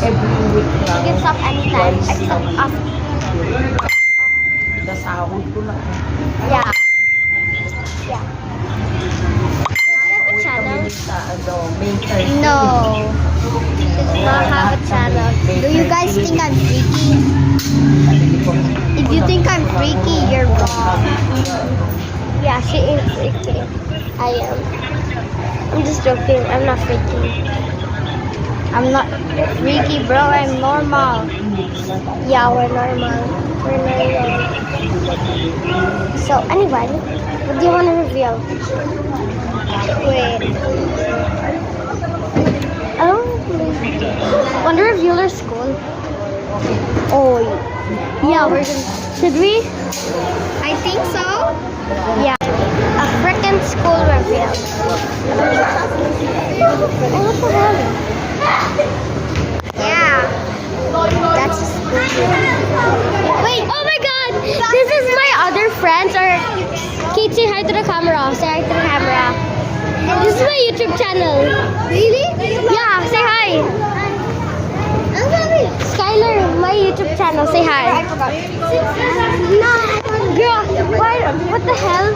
every week lang. You can stop anytime. Twice Except lang. after. Dasahod ko lang. Yeah. Yeah. Do you have a channel? Sa May 13. No. Does not have a channel. Do you guys think I'm freaky? If you think I'm freaky, you're wrong. Yeah, she is freaky. I am. I'm just joking. I'm not freaky. I'm not freaky, bro. I'm normal. Yeah, we're normal. We're normal. So, anyway, what do you want to reveal? Wait. Oh, want to reveal our school? Oh, yeah, we're gonna. Should we? I think so. Yeah. A frickin' school reveal. Oh, what the hell? Yeah. That's a school. Wait, oh my god! This is my other friends. Or Kate, say hi to the camera. Say hi to the camera. This is my YouTube channel. Really? Yeah, say hi. Skylar, my YouTube channel. Say hi. I forgot. No, girl, what the hell?